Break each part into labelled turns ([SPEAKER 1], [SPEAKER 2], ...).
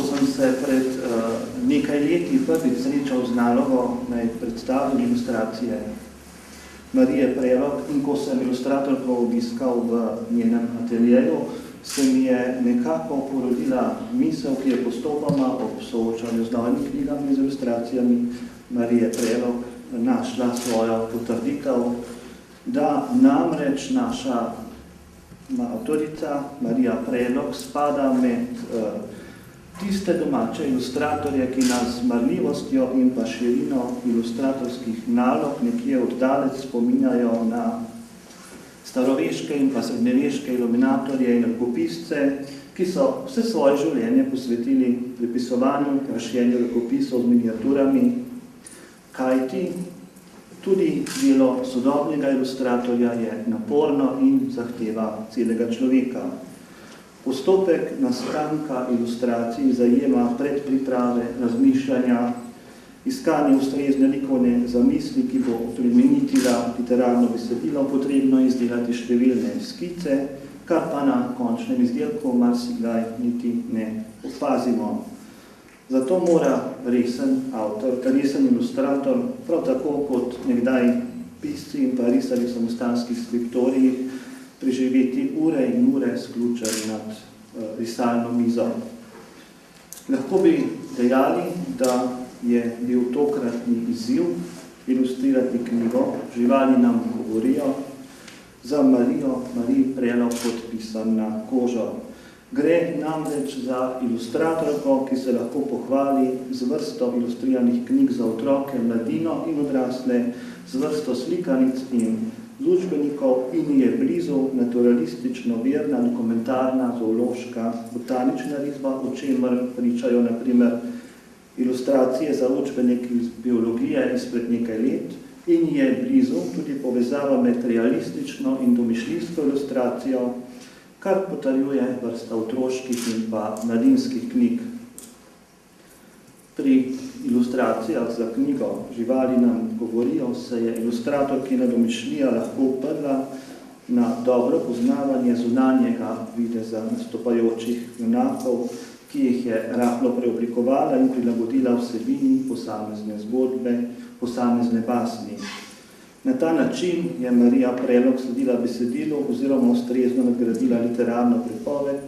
[SPEAKER 1] ko sem se pred nekaj leti prvič srečal z nalogo, naj predstavim ilustracije Marije Prelog in ko sem ilustratorko obiskal v njenem ateljeju, se mi je nekako porodila misel, ki je postopoma ob soočanju z novimi knjigami z ilustracijami Marije Prelog našla svojo potrditev, da namreč naša avtorica Marija Prelog spada med tiste domače ilustratorje, ki nas z marljivostjo in pa širino ilustratorskih nalog nekje oddalec spominjajo na staroveške in pa srednjeveške iluminatorje in rokopisce, ki so vse svoje življenje posvetili prepisovanju in krašenju rokopisov z miniaturami, kajti tudi delo sodobnega ilustratorja je naporno in zahteva celega človeka. Postopek nastanka ilustracij zajema predpriprave, razmišljanja, iskanje ustrezne likovne zamisli, ki bo plemenitila literarno besedilo, potrebno izdelati številne skice, kar pa na končnem izdelku marsikdaj niti ne opazimo. Zato mora resen avtor, resen ilustrator, prav tako kot nekdaj pisci in pa risali v samostanskih skriptorijih, preživeti ure in ure sključeni nad risalno mizo. Lahko bi dejali, da je bil tokratni izziv ilustrirati knjigo Živali nam govorijo za Mariji Prelog podpisan na kožo. Gre namreč za ilustratorko, ki se lahko pohvali z vrsto ilustriranih knjig za otroke, mladino in odrasle, z vrsto slikanic in učbenikov in je blizu naturalistično verna, dokumentarna, zoološka, botanična risba, o čemer pričajo na primer ilustracije za učbenik iz biologije izpred nekaj let in je blizu tudi povezava med realistično in domišljijsko ilustracijo, kar potrjuje vrsta otroških in pa mladinskih knjig. Pri ilustracijah za knjigo Živali nam govorijo se je ilustratorkina domišljija lahko uprla na dobro poznavanje zunanjega videza nastopajočih junakov, ki jih je rahlo preoblikovala in prilagodila vsebini posamezne zgodbe, posamezne basni. Na ta način je Marija Prelog sledila besedilu oziroma ustrezno nadgradila literarno pripoved,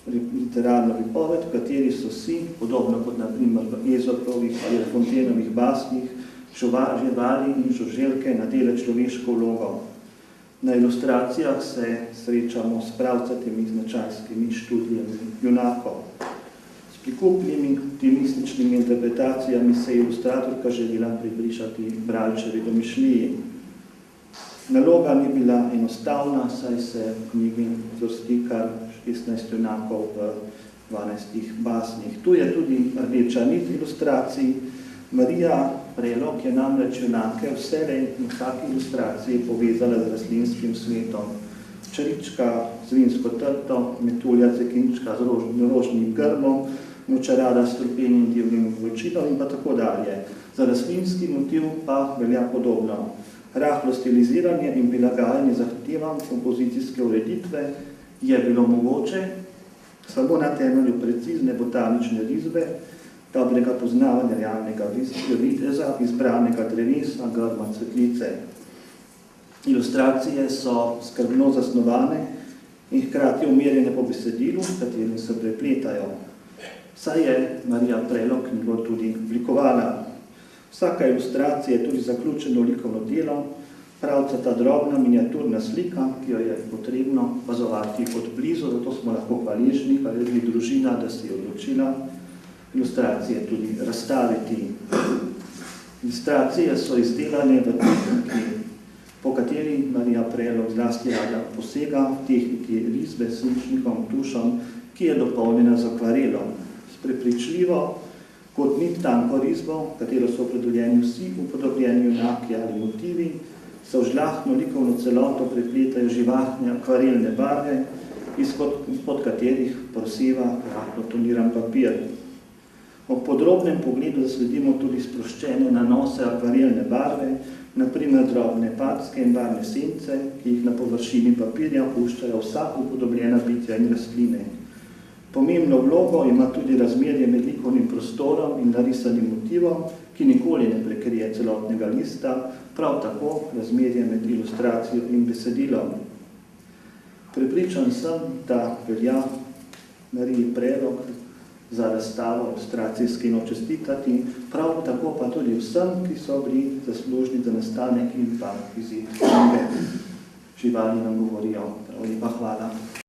[SPEAKER 1] v kateri so si, podobno kot na primer v Ezoprovih ali Fontenovih basnih, živali in žuželke nadele človeško vlogo. Na ilustracijah se srečamo s pravcatimi značajskimi študijami junakov. S prikupnimi optimističnimi interpretacijami se je ilustratorka želela približati bralčevi domišljiji. Naloga ni bila enostavna, saj se v knjigi zvrsti kar 16 junakov v 12 basnih. Tu je tudi rdeča nit ilustracij. Marija Prelog je namreč junake vselej in vsaki ilustraciji povezala z rastlinskim svetom. Črička z vinsko trto, metulja cekinčka z rožnim grmom, močarada s strupenim divnim vročinom in pa tako dalje. Za rastlinski motiv pa velja podobno. Rahlo stiliziranje in prilagajanje zahtevam kompozicijske ureditve je bilo mogoče samo na temelju precizne botanične risbe, dobrega poznavanja realnega videza, izbranega drevesa, grma, cvetlice. Ilustracije so skrbno zasnovane in hkrati umirjene po besedilu, s katerim se prepletajo. Saj je Marija Prelog knjigo tudi oblikovala. Vsaka ilustracija je tudi zaključeno likovno delo, pravcata drobna miniaturna slika, ki jo je potrebno opazovati od blizu, zato smo lahko hvaležni, pa je tudi družina, da se je odločila ilustracije tudi razstaviti. Ilustracije so izdelane v tehniki, po kateri Marija Prelog zlasti rada posega v tehniki risbe s svinčnikom, tušom, ki je dopolnjena z akvarelom. S prepričljivo kot nit tanko risbo, katero so opredeljeni vsi upodobljeni junaki ali motivi, se v žlahtno likovno celoto prepletajo živahne akvarelne barve, izpod katerih proseva rahlo toniran papir. Ob podrobnem pogledu zasledimo tudi sproščene nanose akvarelne barve, na primer drobne packe in barvne sence, ki jih na površini papirja puščajo vsa upodobljena bitja in rastline. Pomembno vlogo ima tudi razmerje med likovnim prostorom in narisanim motivom, ki nikoli ne prekrije celotnega lista, prav tako razmerje med ilustracijo in besedilom. Prepričan sem, da velja Mariji Prelog za razstavo ilustracijskino čestitati, prav tako pa tudi vsem, ki so bili zaslužni za nastanek in pa izid knjige. Živali nam govorijo. Prav lepa hvala.